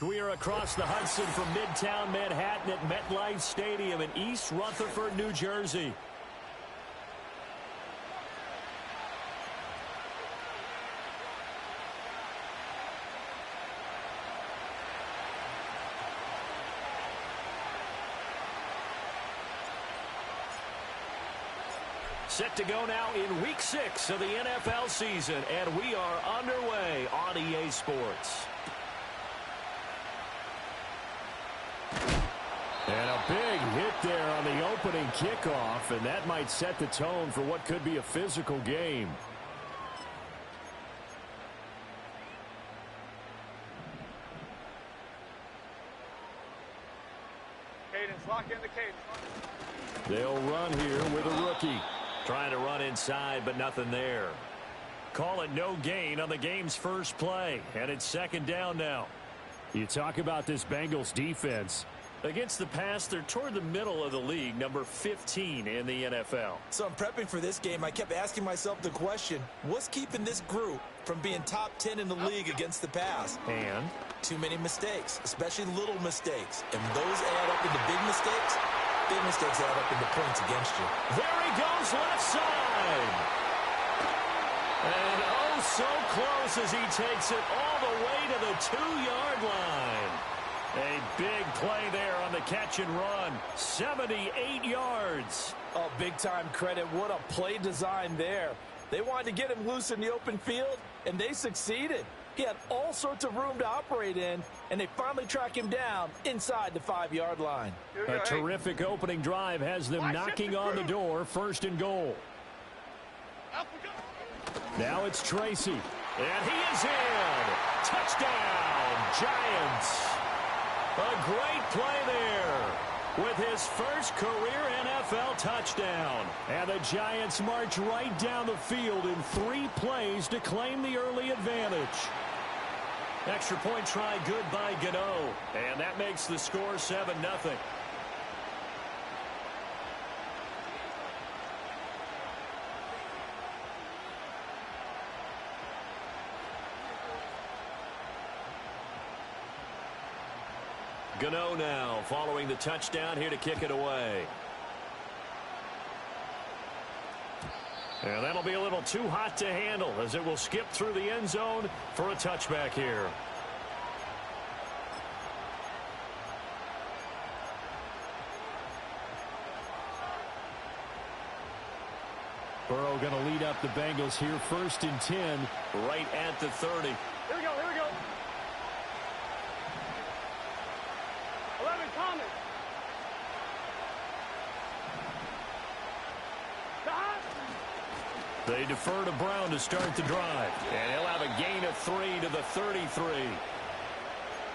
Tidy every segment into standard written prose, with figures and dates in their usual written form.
We are across the Hudson from Midtown Manhattan at MetLife Stadium in East Rutherford, New Jersey. Set to go now in Week 6 of the NFL season, and we are underway on EA Sports. And a big hit there on the opening kickoff, and that might set the tone for what could be a physical game. Cadence, lock in the cadence. They'll run here with a rookie. Trying to run inside, but nothing there. Call it no gain on the game's first play, and it's second down now. You talk about this Bengals defense. Against the pass, they're toward the middle of the league, number 15 in the NFL. So I'm prepping for this game. I kept asking myself the question, what's keeping this group from being top 10 in the league against the pass? And? Too many mistakes, especially little mistakes. And those add up into big mistakes. Big mistakes add up into points against you. There he goes, left side. And oh, so close as he takes it all the way to the 2-yard line. A big play there on the catch and run. 78 yards. Oh, big-time credit. What a play design there. They wanted to get him loose in the open field, and they succeeded. He had all sorts of room to operate in, and they finally track him down inside the 5-yard line. A terrific opening drive has them knocking on the door, first and goal. Now it's Tracy, and he is in. Touchdown, Giants. A great play there with his first career NFL touchdown. And the Giants march right down the field in 3 plays to claim the early advantage. Extra point try good by Gano. And that makes the score 7-0. Gano now following the touchdown here to kick it away. And that'll be a little too hot to handle as it will skip through the end zone for a touchback here. Burrow going to lead up the Bengals here, 1st and 10, right at the 30. Here we go, here we go. 11, Thomas. They defer to Brown to start the drive. And he'll have a gain of 3 to the 33.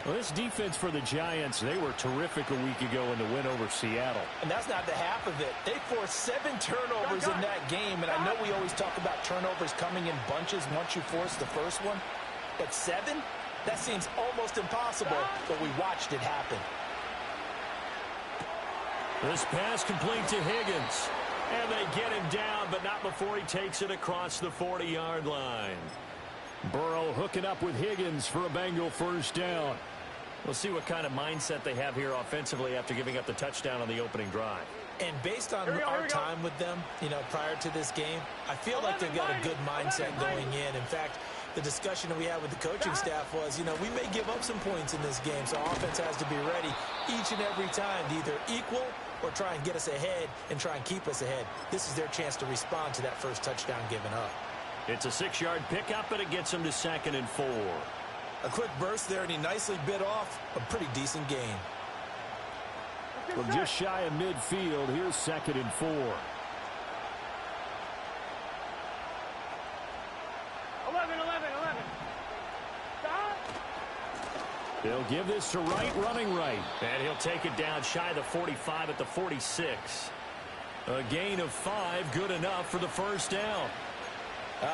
Well, this defense for the Giants, they were terrific a week ago in the win over Seattle. And that's not the half of it. They forced 7 turnovers in that game, and I know we always talk about turnovers coming in bunches once you force the first one. But 7? That seems almost impossible, but we watched it happen. This pass complete to Higgins. And they get him down, but not before he takes it across the 40-yard line. Burrow hooking up with Higgins for a Bengal first down. We'll see what kind of mindset they have here offensively after giving up the touchdown on the opening drive. And based on our time with them, prior to this game, I feel like they've got a good mindset going in. In fact, the discussion that we had with the coaching staff was, we may give up some points in this game, so our offense has to be ready each and every time to either equal or try and get us ahead and try and keep us ahead. This is their chance to respond to that first touchdown given up. It's a 6-yard pickup, and it gets them to 2nd and 4. A quick burst there, and he nicely bit off a pretty decent gain. From just shy of midfield, here's 2nd and 4. 11. They'll give this to Wright, running right. And he'll take it down shy of the 45 at the 46. A gain of 5, good enough for the first down.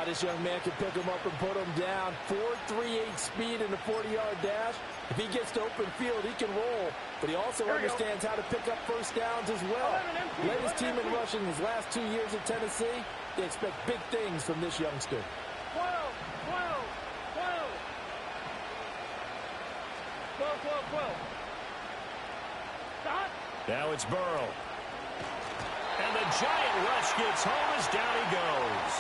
This young man can pick him up and put him down. 4.38 speed in the 40-yard dash. If he gets to open field, he can roll. But he also understands how to pick up first downs as well. Led his team in rushing his last 2 years at Tennessee. They expect big things from this youngster. 12. Stop. Now it's Burrow. And the giant rush gets home as down he goes.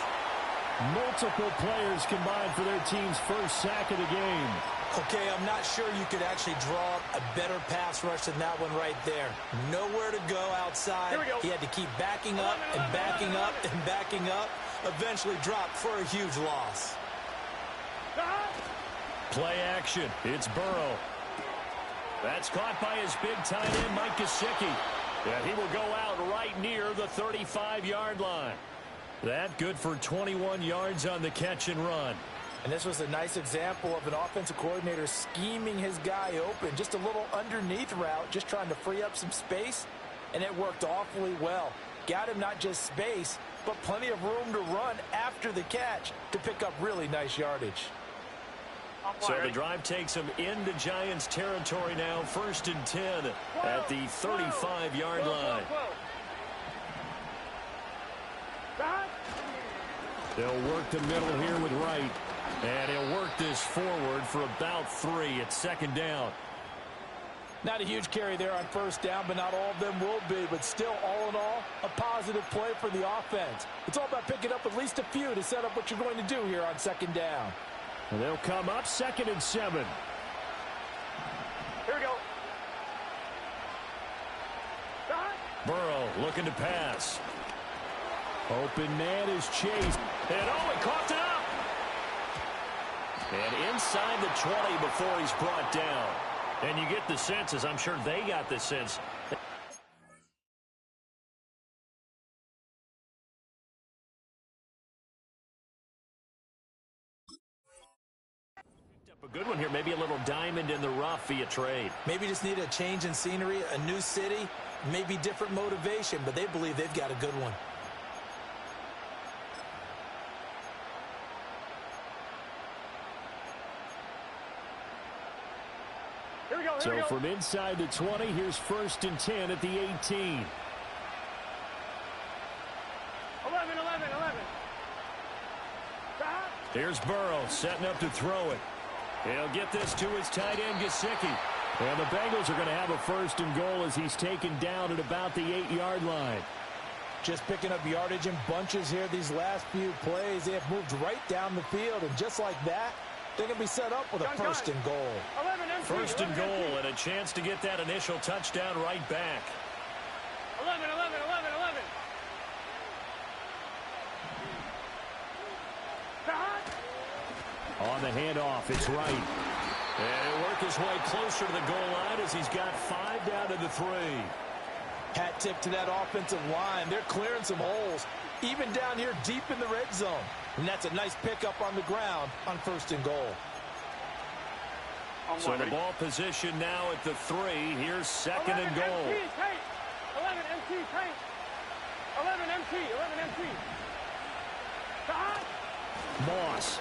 Multiple players combined for their team's first sack of the game. Okay, I'm not sure you could actually draw up a better pass rush than that one right there. Nowhere to go outside. Here we go. He had to keep backing up and backing up and backing up. Eventually dropped for a huge loss. Stop. Play action. It's Burrow. That's caught by his big tight end, Mike Gesicki. And he will go out right near the 35-yard line. That good for 21 yards on the catch and run. And this was a nice example of an offensive coordinator scheming his guy open. Just a little underneath route, just trying to free up some space. And it worked awfully well. Got him not just space, but plenty of room to run after the catch to pick up really nice yardage. So the drive takes him into Giants territory now. 1st and 10 at the 35-yard line. They'll work the middle here with Wright. And he'll work this forward for about 3 at 2nd down. Not a huge carry there on 1st down, but not all of them will be. But still, all in all, a positive play for the offense. It's all about picking up at least a few to set up what you're going to do here on 2nd down. And they'll come up 2nd and 7. Here we go. Stop. Burrow looking to pass. Open man is Chase. And he coughed it up. And inside the 20 before he's brought down. And you get the sense, as I'm sure they got the sense, a good one here, maybe a little diamond in the rough via trade. Maybe just need a change in scenery, a new city, maybe different motivation, but they believe they've got a good one. Here we go. So from inside the 20, here's 1st and 10 at the 18. 11. Stop. Here's Burrow setting up to throw it. He'll get this to his tight end, Gesicki. And the Bengals are going to have a 1st and goal as he's taken down at about the 8-yard line. Just picking up yardage in bunches here these last few plays. They have moved right down the field, and just like that, they're going to be set up with a 1st and goal. 11 empty. 1st and goal, and a chance to get that initial touchdown right back. 11. On the handoff, it's Wright. And he'll work his way closer to the goal line as he's got 5 down to the 3. Hat tip to that offensive line. They're clearing some holes, even down here deep in the red zone. And that's a nice pickup on the ground on 1st and goal. So the ball position now at the 3. Here's 2nd and goal. 11 empty, tight. 11 empty. Stop. Moss.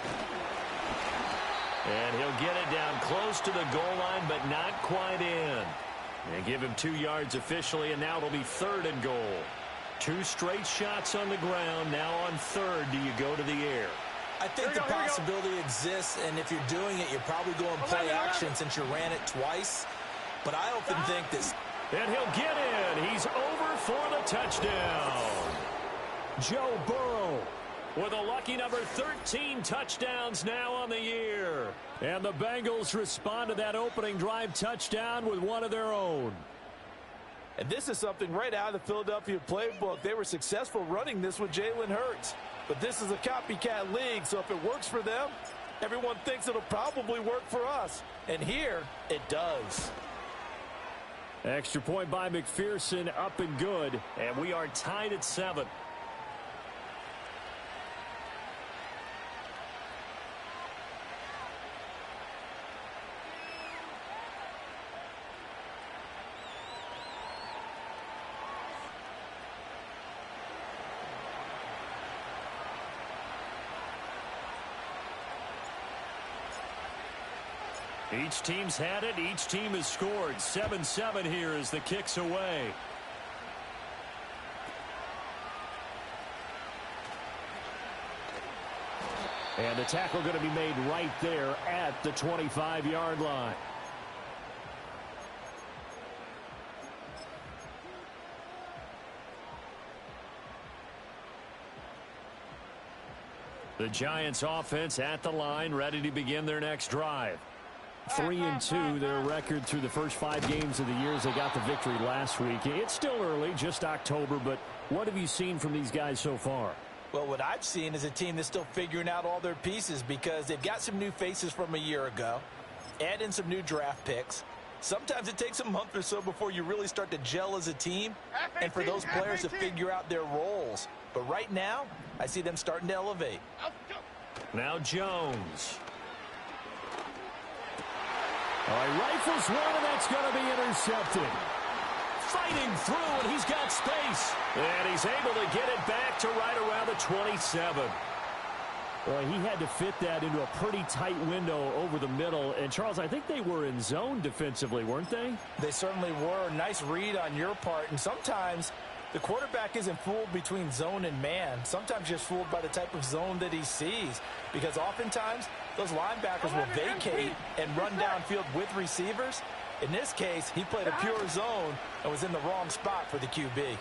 And he'll get it down close to the goal line, but not quite in. They give him 2 yards officially, and now it'll be 3rd and goal. 2 straight shots on the ground. Now on 3rd, do you go to the air? I think the possibility exists, and if you're doing it, you're probably going play action since you ran it twice. But I often think this. And he'll get in. He's over for the touchdown. Joe Burrow with a lucky number 13 touchdowns now on the year. And the Bengals respond to that opening drive touchdown with one of their own. And this is something right out of the Philadelphia playbook. They were successful running this with Jalen Hurts. But this is a copycat league, so if it works for them, everyone thinks it'll probably work for us. And here, it does. Extra point by McPherson, up and good. And we are tied at 7. Each team's had it. Each team has scored. 7-7 here as the kick's away. And the tackle going to be made right there at the 25-yard line. The Giants offense at the line, ready to begin their next drive. 3-2, their record through the first 5 games of the year as they got the victory last week. It's still early, just October, but what have you seen from these guys so far? Well, what I've seen is a team that's still figuring out all their pieces because they've got some new faces from a year ago, add in some new draft picks. Sometimes it takes a month or so before you really start to gel as a team and for those players to figure out their roles. But right now, I see them starting to elevate. Now Jones. All right, rifles one, and that's going to be intercepted. Fighting through, and he's got space. And he's able to get it back to right around the 27. Well, he had to fit that into a pretty tight window over the middle. And, Charles, I think they were in zone defensively, weren't they? They certainly were. Nice read on your part. And sometimes the quarterback isn't fooled between zone and man. Sometimes just fooled by the type of zone that he sees. Because oftentimes those linebackers will vacate and run downfield with receivers. In this case, he played a pure zone and was in the wrong spot for the QB.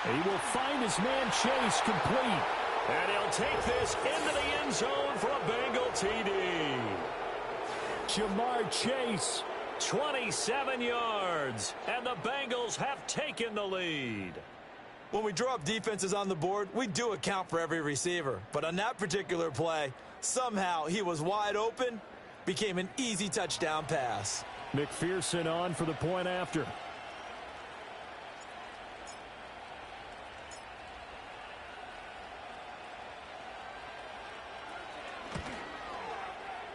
He will find his man Chase complete. And he'll take this into the end zone for a Bengal TD. Jamar Chase. 27 yards. And the Bengals have taken the lead. When we draw up defenses on the board, we do account for every receiver. But on that particular play, somehow he was wide open, became an easy touchdown pass. McPherson on for the point after.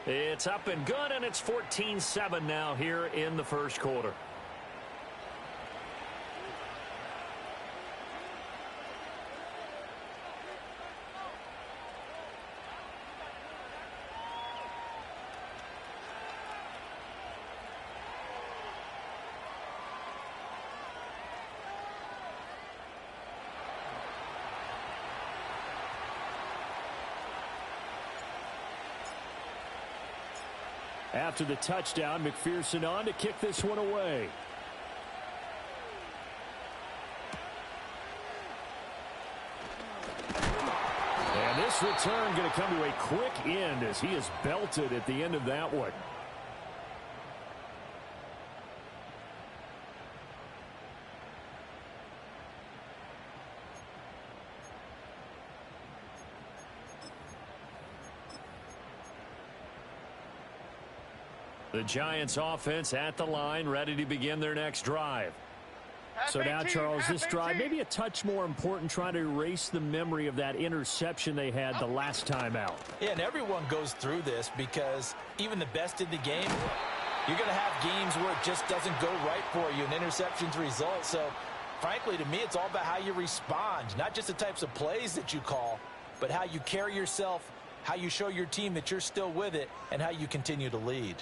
It's up and good, and it's 14-7 now here in the first quarter. After the touchdown, McPherson on to kick this one away. And this return going to come to a quick end as he is belted at the end of that one. The Giants offense at the line, ready to begin their next drive. So now, Charles, this drive maybe a touch more important, trying to erase the memory of that interception they had the last time out. Yeah, and everyone goes through this because even the best in the game, you're going to have games where it just doesn't go right for you and interceptions result. So, frankly, to me, it's all about how you respond, not just the types of plays that you call, but how you carry yourself, how you show your team that you're still with it, and how you continue to lead.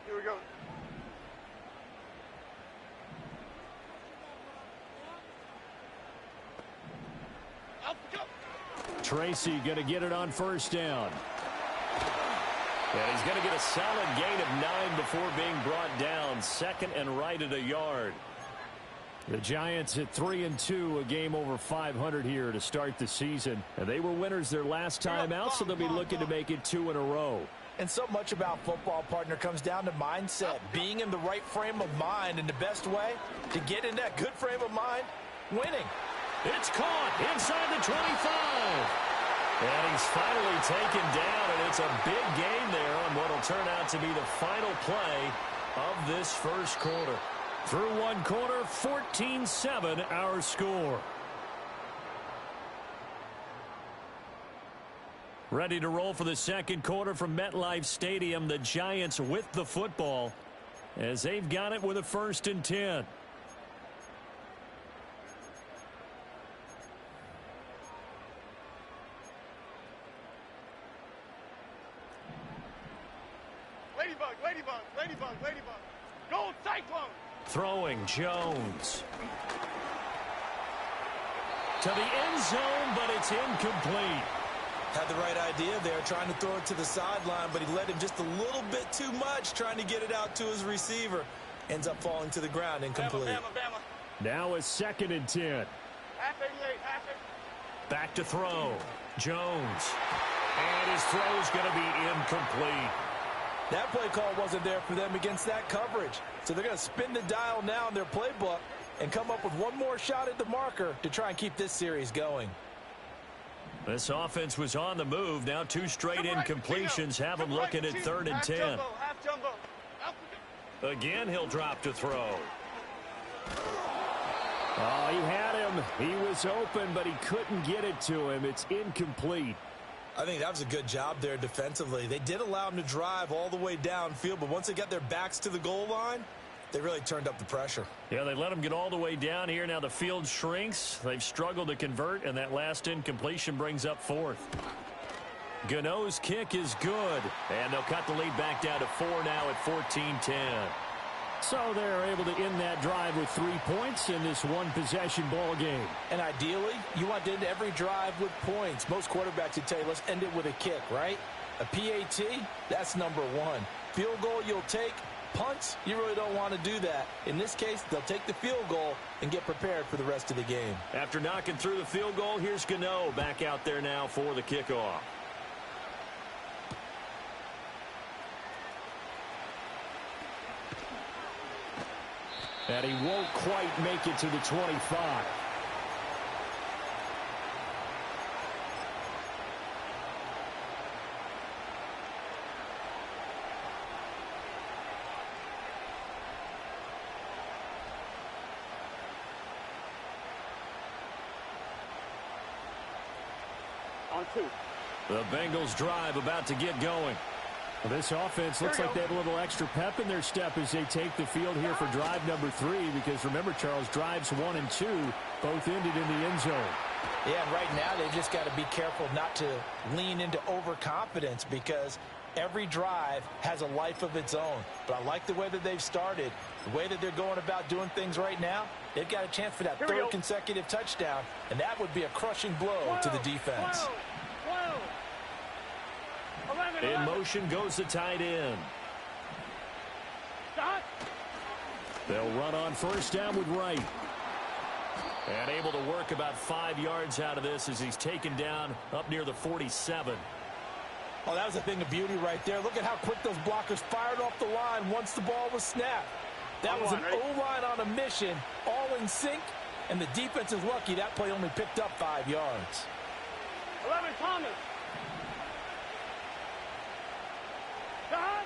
Here we go. Tracy going to get it on first down. And he's going to get a solid gain of 9 before being brought down. Second and right at a yard. The Giants at 3-2, a game over 500 here to start the season. And they were winners their last time out, so they'll be looking to make it 2 in a row. And so much about football, partner, comes down to mindset. Being in the right frame of mind, and the best way to get in that good frame of mind, winning. It's caught inside the 25. And he's finally taken down, and it's a big gain there on what will turn out to be the final play of this first quarter. Through one quarter, 14-7 our score. Ready to roll for the second quarter from MetLife Stadium. The Giants with the football as they've got it with a 1st and 10. Ladybug, ladybug, ladybug, ladybug. Gold cyclone. Throwing Jones. To the end zone, but it's incomplete. Had the right idea there, trying to throw it to the sideline, but he led him just a little bit too much, trying to get it out to his receiver. Ends up falling to the ground, incomplete. Bama, Bama, Bama. Now a 2nd and 10. Half 88, half 88. Back to throw. Jones. And his throw's going to be incomplete. That play call wasn't there for them against that coverage. So they're going to spin the dial now in their playbook and come up with one more shot at the marker to try and keep this series going. This offense was on the move. Now 2 straight incompletions have him looking at 3rd and 10. Half jumbo. Again, he'll drop to throw. Oh, he had him. He was open, but he couldn't get it to him. It's incomplete. I think that was a good job there defensively. They did allow him to drive all the way downfield, but once they got their backs to the goal line, they really turned up the pressure. Yeah, they let him get all the way down here. Now the field shrinks. They've struggled to convert, and that last incompletion brings up 4th. Gano's kick is good, and they'll cut the lead back down to 4 now at 14-10. So they're able to end that drive with 3 points in this one-possession ball game. And ideally, you want to end every drive with points. Most quarterbacks would tell you, let's end it with a kick, right? A PAT, that's number 1. Field goal you'll take. Punts, you really don't want to do that. In this case, they'll take the field goal and get prepared for the rest of the game. After knocking through the field goal, here's Gano back out there now for the kickoff. And he won't quite make it to the 25. On 2. The Bengals drive about to get going. Well, this offense looks like they have a little extra pep in their step as they take the field here for drive number 3, because remember, Charles, drives 1 and 2 both ended in the end zone. Yeah, and right now they've just got to be careful not to lean into overconfidence, because every drive has a life of its own. But I like the way that they've started, the way that they're going about doing things right now. They've got a chance for that 3rd consecutive touchdown, and that would be a crushing blow to the defense. 11, In motion goes the tight end. Stop. They'll run on 1st down with Wright. And able to work about 5 yards out of this as he's taken down up near the 47. Oh, that was a thing of beauty right there. Look at how quick those blockers fired off the line once the ball was snapped. That was an O-line on a mission, all in sync, and the defense is lucky that play only picked up 5 yards. 11, Thomas. Stop.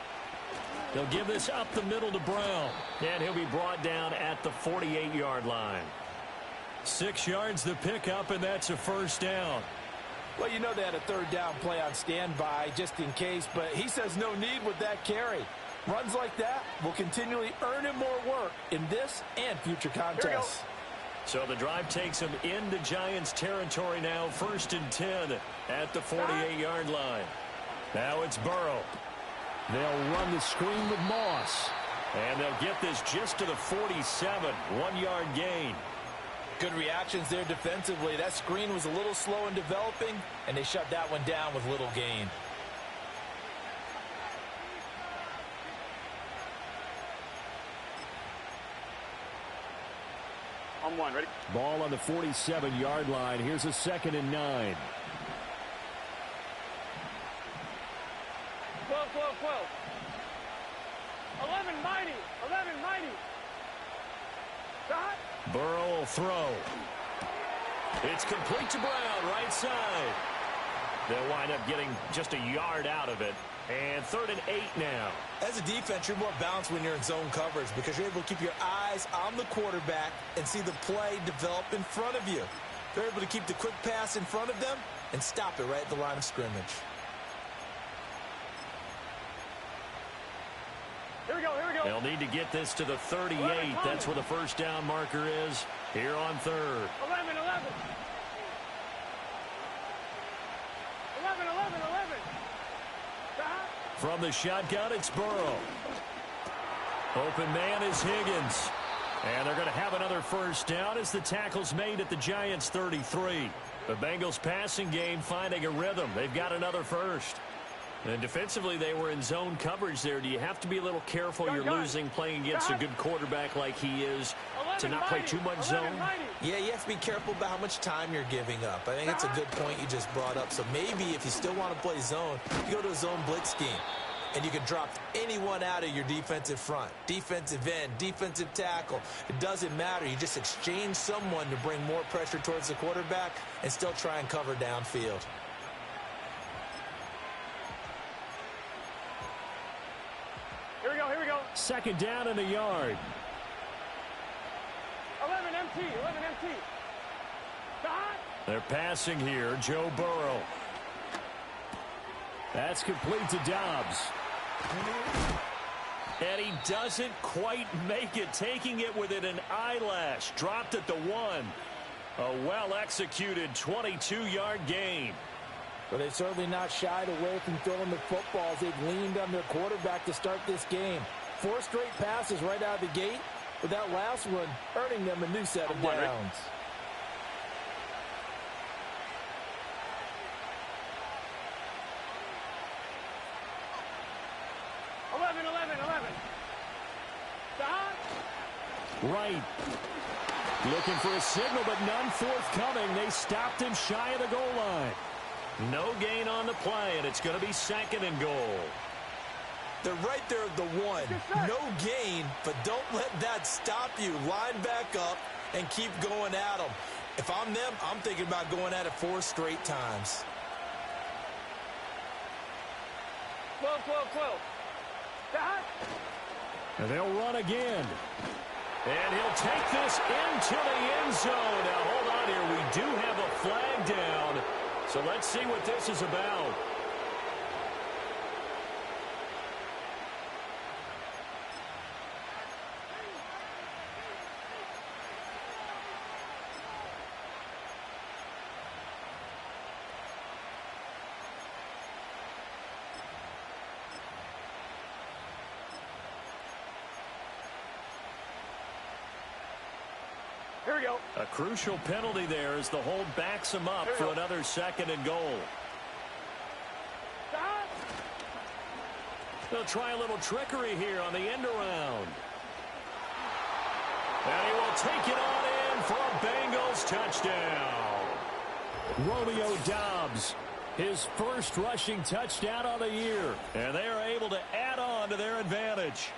They'll give this up the middle to Brown, and he'll be brought down at the 48-yard line. 6 yards the pickup, and that's a 1st down. Well, you know they had a 3rd down play on standby just in case, but he says no need with that carry. Runs like that will continually earn him more work in this and future contests. So the drive takes him into Giants territory now, 1st and 10 at the 48-yard line. Now it's Burrow. They'll run the screen with Moss. And they'll get this just to the 47, 1-yard gain. Good reactions there defensively. That screen was a little slow in developing, and they shut that one down with little gain. On 1, ready? Ball on the 47-yard line. Here's a 2nd and 9. 12, 12, 12. 11, 90. 11, 90. Stop. Burrow will throw. It's complete to Brown, right side. They'll wind up getting just a yard out of it. And 3rd and 8 now. As a defense, you're more balanced when you're in zone coverage because you're able to keep your eyes on the quarterback and see the play develop in front of you. They're able to keep the quick pass in front of them and stop it right at the line of scrimmage. Here we go, here we go. They'll need to get this to the 38. That's where the 1st down marker is here on 3rd. 11, 11. 11, 11, 11. Stop. From the shotgun, it's Burrow. Open man is Higgins. And they're going to have another 1st down as the tackle's made at the Giants' 33. The Bengals passing game finding a rhythm. They've got another 1st. And defensively, they were in zone coverage there. Do you have to be a little careful you're losing playing against a good quarterback like he is to not play too much zone? Yeah, you have to be careful about how much time you're giving up. I think it's a good point you just brought up. So maybe if you still want to play zone, you go to a zone blitz scheme. And you can drop anyone out of your defensive front. Defensive end, defensive tackle. It doesn't matter. You just exchange someone to bring more pressure towards the quarterback and still try and cover downfield. Here we go, here we go. Second down and a yard. 11 MT, 11 MT. They're passing here. Joe Burrow. That's complete to Dobbs. And he doesn't quite make it, taking it within an eyelash. Dropped at the 1. A well-executed 22-yard gain. But they've certainly not shied away from throwing the footballs. They've leaned on their quarterback to start this game. 4 straight passes right out of the gate, with that last one earning them a new set of downs. 11. Right. Looking for a signal, but none forthcoming. They stopped him shy of the goal line. No gain on the play, and it's going to be second and goal. They're right there at the 1. No gain, but don't let that stop you. Line back up and keep going at them. If I'm them, I'm thinking about going at it 4 straight times. 12. And they'll run again. And he'll take this into the end zone. Now, hold on here. We do have a flag down. So let's see what this is about. Here we go. A crucial penalty there as the hold backs him up for another second and goal. They'll try a little trickery here on the end around. And he will take it on in for a Bengals touchdown. Romeo Dobbs, his first rushing touchdown of the year. And they are able to add on to their advantage.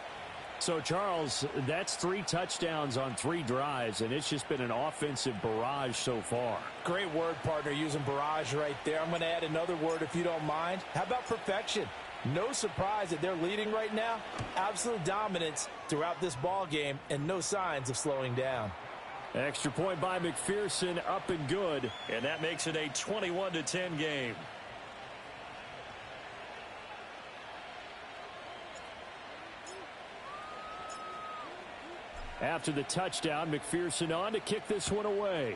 So, Charles, that's 3 touchdowns on 3 drives, and it's just been an offensive barrage so far. Great word, partner, using barrage right there. I'm going to add another word if you don't mind. How about perfection? No surprise that they're leading right now. Absolute dominance throughout this ball game and no signs of slowing down. Extra point by McPherson, up and good, and that makes it a 21-10 game. After the touchdown, McPherson on to kick this one away.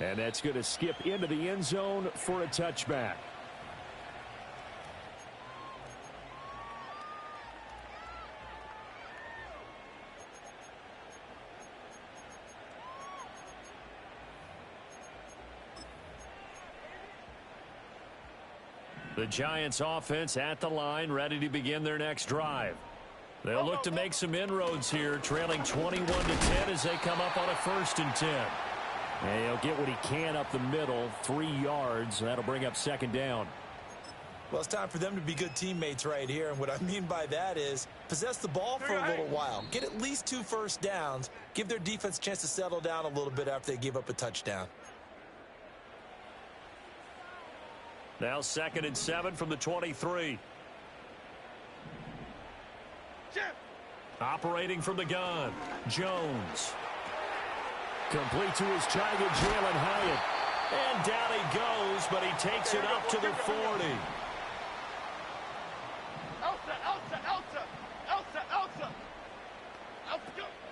And that's going to skip into the end zone for a touchback. The Giants offense at the line, ready to begin their next drive. They'll look to make some inroads here, trailing 21-10 as they come up on a 1st and 10. And he'll get what he can up the middle, 3 yards. That'll bring up second down. Well, it's time for them to be good teammates right here. And what I mean by that is possess the ball for a little while. Get at least 2 first downs. Give their defense a chance to settle down a little bit after they give up a touchdown. Now 2nd and 7 from the 23. Operating from the gun, Jones. Complete to his target, Jalen Hyatt. And down he goes, but he takes it up to the 40.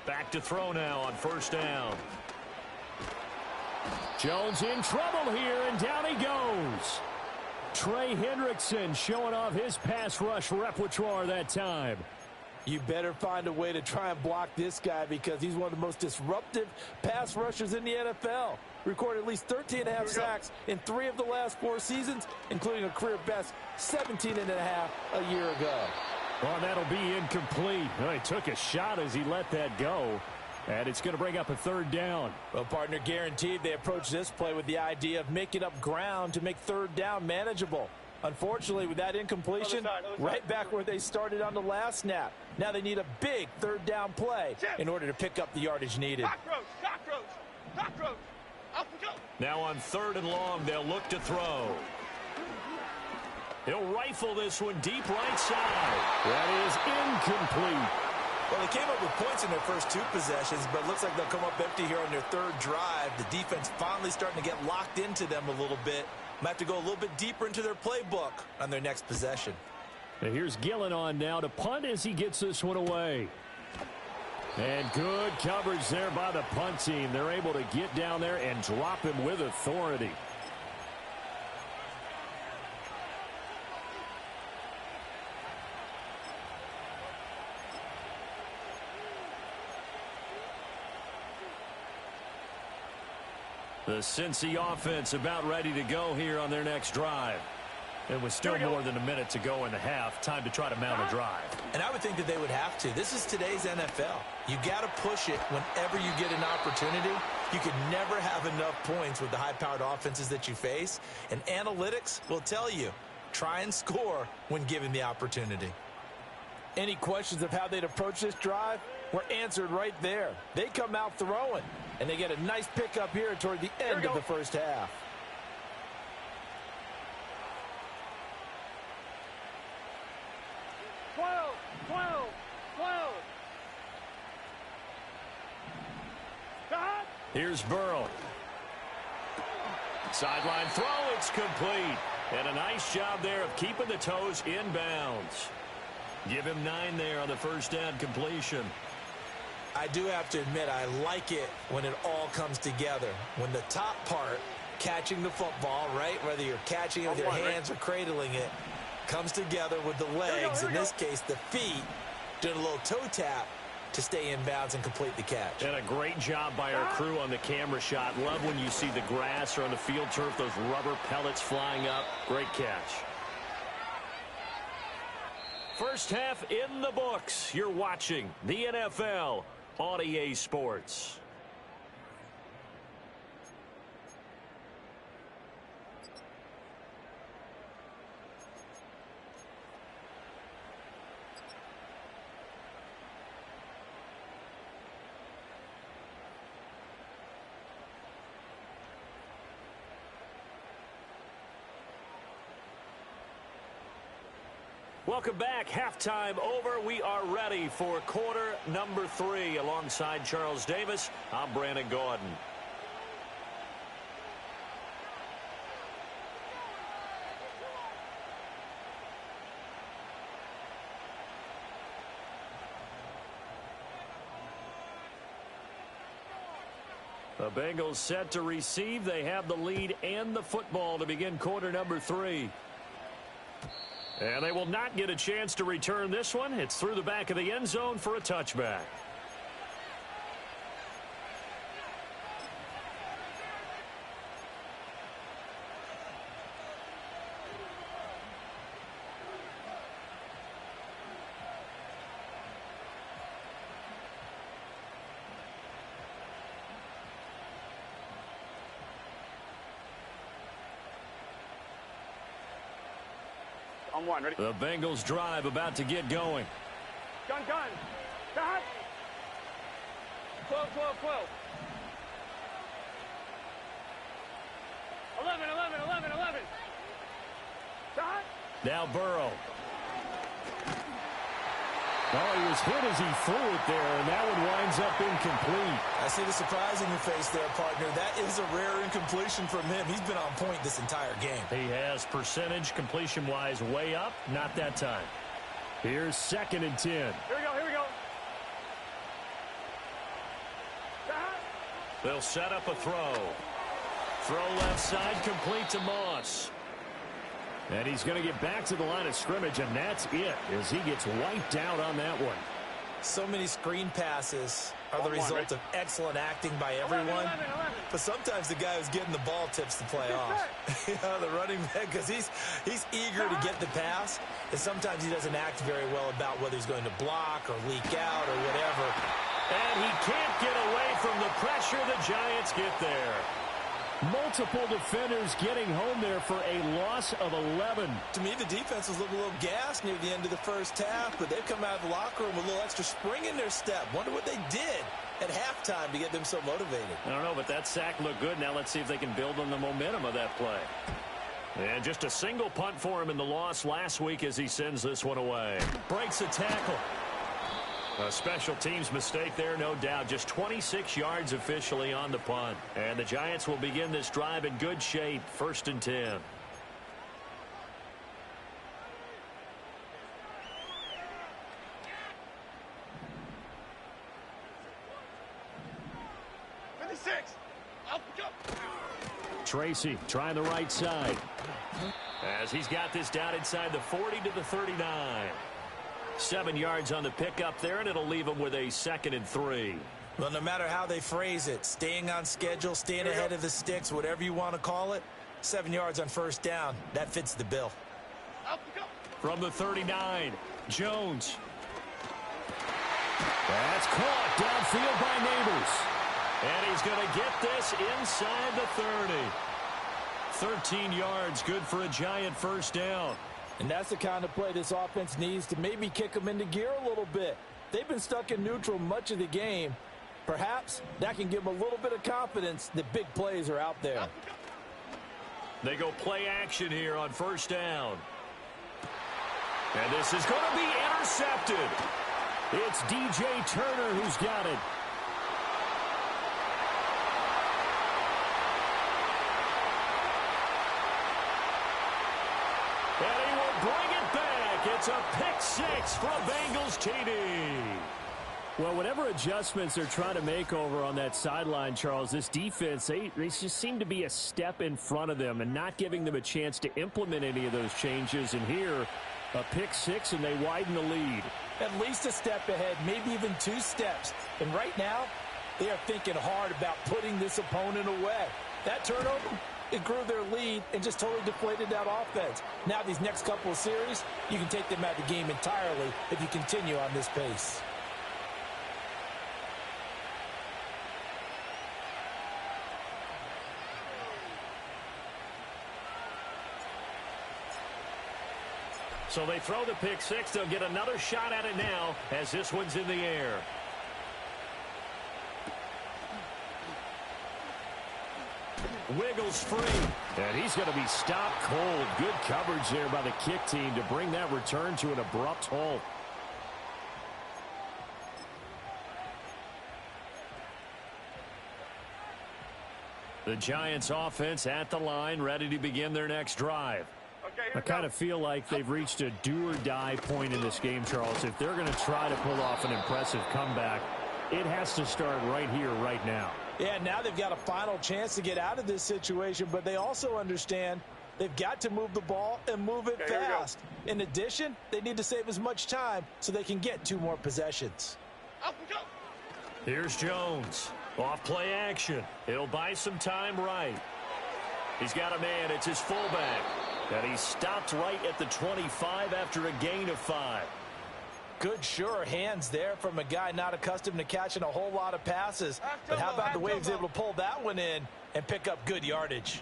Back to throw now on 1st down. Jones in trouble here, and down he goes. Trey Hendrickson showing off his pass rush repertoire that time. You better find a way to try and block this guy because he's one of the most disruptive pass rushers in the NFL. recorded at least 13.5 sacks in 3 of the last 4 seasons, including a career best 17.5 a year ago. Well, that'll be incomplete. Well, he took a shot as he let that go, and it's going to bring up a 3rd down. Well, partner, guaranteed they approach this play with the idea of making up ground to make 3rd down manageable. Unfortunately, with that incompletion, right back where they started on the last snap. Now they need a big 3rd down play in order to pick up the yardage needed. Cockroach. Up we go. Now on 3rd and long, they'll look to throw. He'll rifle this one deep right side. That is incomplete. Well, they came up with points in their first 2 possessions, but it looks like they'll come up empty here on their 3rd drive. The defense finally starting to get locked into them a little bit. Might have to go a little bit deeper into their playbook on their next possession. Now here's Gillen on now to punt as he gets this one away. And good coverage there by the punt team. They're able to get down there and drop him with authority. The Cincy offense about ready to go here on their next drive. It was still more than a minute to go in the half. Time to try to mount a drive. And I would think that they would have to. This is today's NFL. You got to push it whenever you get an opportunity. You could never have enough points with the high-powered offenses that you face. And analytics will tell you, try and score when given the opportunity. Any questions of how they'd approach this drive were answered right there. They come out throwing, and they get a nice pickup here toward the end of the first half. Here's Burrow. Sideline throw, it's complete. And a nice job there of keeping the toes inbounds. Give him 9 there on the first down completion. I do have to admit, I like it when it all comes together. When the top part, catching the football, right, whether you're catching it with your hands or cradling it, comes together with the legs, in this case the feet, doing a little toe tap to stay in bounds and complete the catch. And a great job by our crew on the camera shot. Love when you see the grass or on the field turf, those rubber pellets flying up. Great catch. First half in the books. You're watching the NFL on EA Sports. Welcome back. Halftime over. We are ready for quarter number 3. Alongside Charles Davis, I'm Brandon Gordon. The Bengals set to receive. They have the lead and the football to begin quarter number 3. And they will not get a chance to return this one. It's through the back of the end zone for a touchback. On 1, ready? The Bengals drive about to get going. Gun. Got. 12. 11. Got. Now Burrow. Oh, he was hit as he threw it there, and that one winds up incomplete. I see the surprise in your face there, partner. That is a rare incompletion from him. He's been on point this entire game. He has percentage completion-wise way up. Not that time. Here's 2nd and 10. Here we go. Got. They'll set up a throw. Throw left side, complete to Moss. And he's going to get back to the line of scrimmage, and that's it as he gets wiped out on that one. So many screen passes are the result of excellent acting by everyone. 11. But sometimes the guy who's getting the ball tips the play off. The running back, because he's eager to get the pass, and sometimes he doesn't act very well about whether he's going to block or leak out or whatever. And he can't get away from the pressure. The Giants get there. Multiple defenders getting home there for a loss of 11. To me, the defense was looking a little gassed near the end of the first half, but they've come out of the locker room with a little extra spring in their step. Wonder what they did at halftime to get them so motivated. I don't know, but that sack looked good. Now let's see if they can build on the momentum of that play. And just a single punt for him in the loss last week as he sends this one away. Breaks a tackle. A special teams mistake there, no doubt. Just 26 yards officially on the punt. And the Giants will begin this drive in good shape. 1st and 10. Tracy trying the right side. As he's got this down inside the 40 to the 39. 7 yards on the pickup there, and it'll leave him with a 2nd and 3. Well, no matter how they phrase it, staying on schedule, staying ahead of the sticks, whatever you want to call it, 7 yards on 1st down, that fits the bill. From the 39, Jones. That's caught downfield by Neighbors. And he's going to get this inside the 30. 13 yards, good for a Giant 1st down. And that's the kind of play this offense needs to maybe kick them into gear a little bit. They've been stuck in neutral much of the game. Perhaps that can give them a little bit of confidence that big plays are out there. They go play action here on 1st down. And this is going to be intercepted. It's DJ Turner who's got it. And he will bring it back. It's a pick 6 from Bengals TD. Well, whatever adjustments they're trying to make over on that sideline, Charles, this defense, they just seem to be a step in front of them and not giving them a chance to implement any of those changes. And here, a pick 6, and they widen the lead. At least a step ahead, maybe even 2 steps. And right now, they are thinking hard about putting this opponent away. That turnover, it grew their lead and just totally deflated that offense. Now these next couple of series, you can take them out of the game entirely if you continue on this pace. So they throw the pick 6. They'll get another shot at it now as this one's in the air. Wiggles free. And he's going to be stopped cold. Good coverage there by the kick team to bring that return to an abrupt halt. The Giants offense at the line, ready to begin their next drive. I kind of feel like they've reached a do-or-die point in this game, Charles. If they're going to try to pull off an impressive comeback, it has to start right here, right now. Yeah, now they've got a final chance to get out of this situation, but they also understand they've got to move the ball and move it fast. In addition, they need to save as much time so they can get 2 more possessions. Here's Jones. Off play action. He'll buy some time right. He's got a man. It's his fullback. And he stopped right at the 25 after a gain of 5. Good, sure hands there from a guy not accustomed to catching a whole lot of passes. But how about the way he was able to pull that one in and pick up good yardage?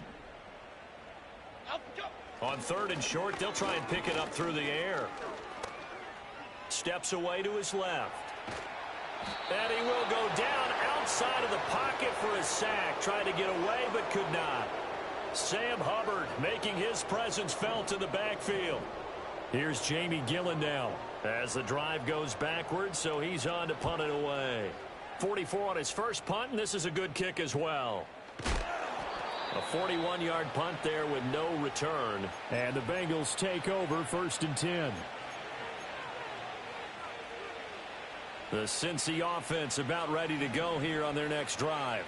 On 3rd and short, they'll try and pick it up through the air. Steps away to his left. And he will go down outside of the pocket for a sack. Tried to get away, but could not. Sam Hubbard making his presence felt in the backfield. Here's Jamie Gillen now as the drive goes backwards, so he's on to punt it away. 44 on his first punt, and this is a good kick as well. A 41-yard punt there with no return. And the Bengals take over 1st and 10. The Cincy offense about ready to go here on their next drive.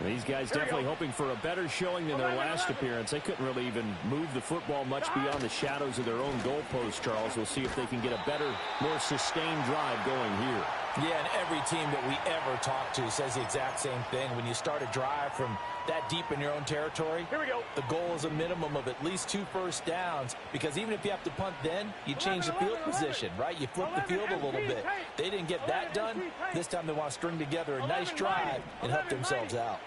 These guys definitely hoping for a better showing than their last appearance. They couldn't really even move the football much beyond the shadows of their own goalpost, Charles. We'll see if they can get a better, more sustained drive going here. Yeah, and every team that we ever talk to says the exact same thing. When you start a drive from that deep in your own territory, here we go. The goal is a minimum of at least 2 first downs, because even if you have to punt then, you change the field position, right? You flip the field a little bit. They didn't get that done. This time they want to string together a nice drive and help themselves out.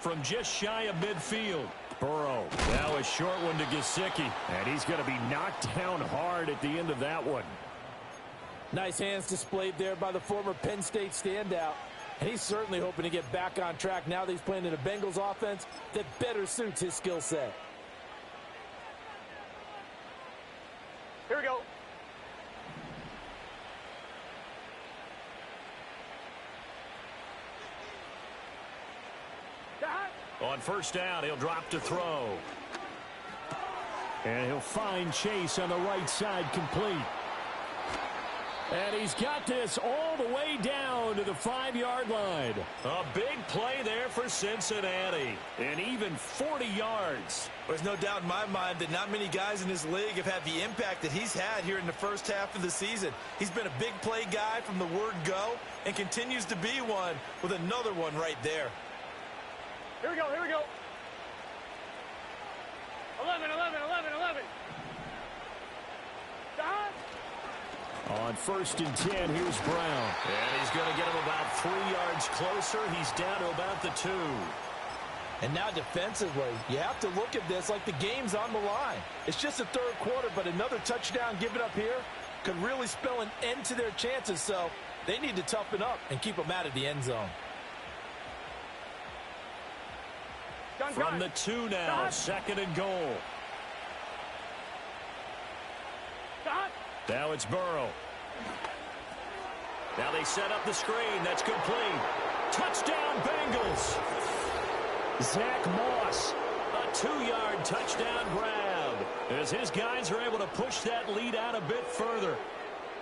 From just shy of midfield, Burrow. Now a short one to Gesicki. And he's going to be knocked down hard at the end of that one. Nice hands displayed there by the former Penn State standout. And he's certainly hoping to get back on track now that he's playing in a Bengals offense that better suits his skill set. Here we go. On first down, he'll drop to throw. And he'll find Chase on the right side, complete. And he's got this all the way down to the 5-yard line. A big play there for Cincinnati. And even 40 yards. There's no doubt in my mind that not many guys in this league have had the impact that he's had here in the first half of the season. He's been a big play guy from the word go and continues to be one with another one right there. Here we go, here we go. 11, 11, 11, 11. On first and 10, here's Brown. And he's going to get him about 3 yards closer. He's down to about the 2. And now defensively, you have to look at this like the game's on the line. It's just the third quarter, but another touchdown given up here could really spell an end to their chances. So they need to toughen up and keep them out of the end zone. From the 2 now, second and goal. Now it's Burrow. Now they set up the screen. That's complete. Touchdown, Bengals. Zach Moss, a 2-yard touchdown grab, as his guys are able to push that lead out a bit further.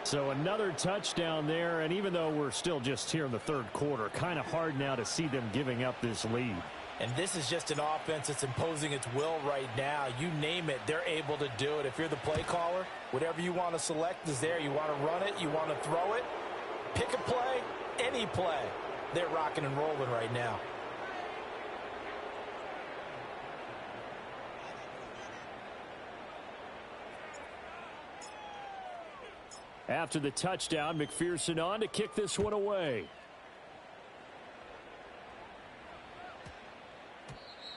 So another touchdown there, and even though we're still just here in the third quarter, kind of hard now to see them giving up this lead. And this is just an offense that's imposing its will right now. You name it, they're able to do it. If you're the play caller, whatever you want to select is there. You want to run it, you want to throw it, pick a play, any play. They're rocking and rolling right now. After the touchdown, McPherson on to kick this one away.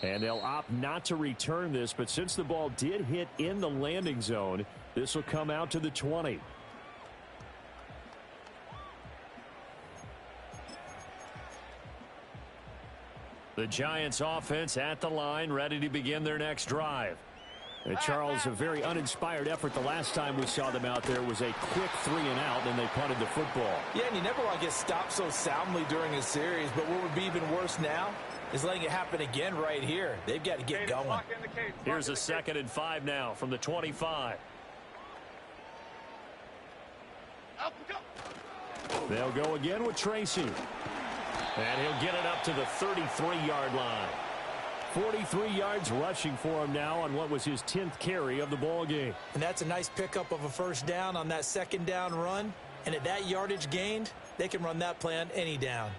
And they'll opt not to return this, but since the ball did hit in the landing zone, this will come out to the 20. The Giants offense at the line, ready to begin their next drive. Charles, a very uninspired effort the last time we saw them out there was a quick 3-and-out, and they punted the football. Yeah, and you never want to get stopped so soundly during a series, but what would be even worse now is letting it happen again right here. They've got to get going. Here's a 2nd and 5 now from the 25. They'll go again with Tracy. And he'll get it up to the 33-yard line. 43 yards rushing for him now on what was his 10th carry of the ball game. And that's a nice pickup of a first down on that second down run. And at that yardage gained, they can run that play on any down.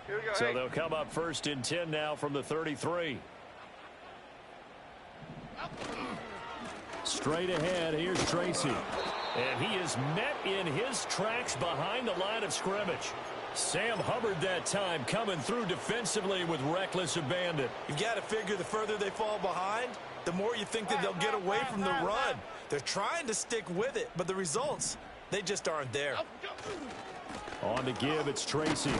Here we go, so they'll come up 1st and 10 now from the 33. Straight ahead, here's Tracy. And he is met in his tracks behind the line of scrimmage. Sam Hubbard that time coming through defensively with reckless abandon. You've got to figure the further they fall behind, the more you think that they'll get away from the run. They're trying to stick with it, but the results, they just aren't there. On to give, it's Tracy.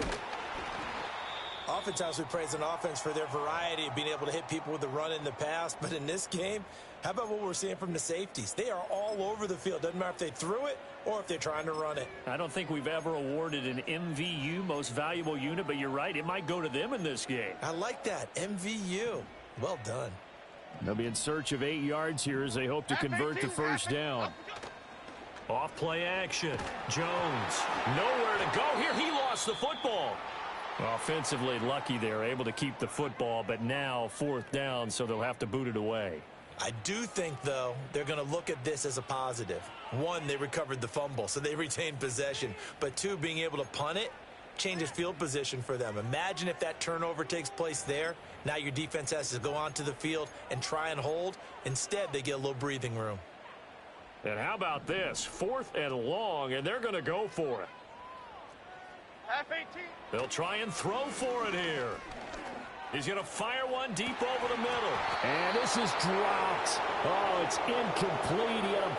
Oftentimes we praise an offense for their variety of being able to hit people with the run in the past. But in this game, how about what we're seeing from the safeties? They are all over the field. Doesn't matter if they threw it or if they're trying to run it. I don't think we've ever awarded an MVU, most valuable unit, but you're right. It might go to them in this game. I like that. MVU. Well done. They'll be in search of 8 yards here as they hope to convert to first down. Off play action. Jones. Nowhere to go here. He lost the football. Offensively lucky they're able to keep the football, but now 4th down, so they'll have to boot it away. I do think, though, they're going to look at this as a positive. 1, they recovered the fumble, so they retained possession. But 2, being able to punt it changes field position for them. Imagine if that turnover takes place there. Now your defense has to go onto the field and try and hold. Instead, they get a little breathing room. And how about this? 4th and long, and they're going to go for it. Half 18. They'll try and throw for it here. He's going to fire one deep over the middle. And this is dropped. Oh, it's incomplete. He had a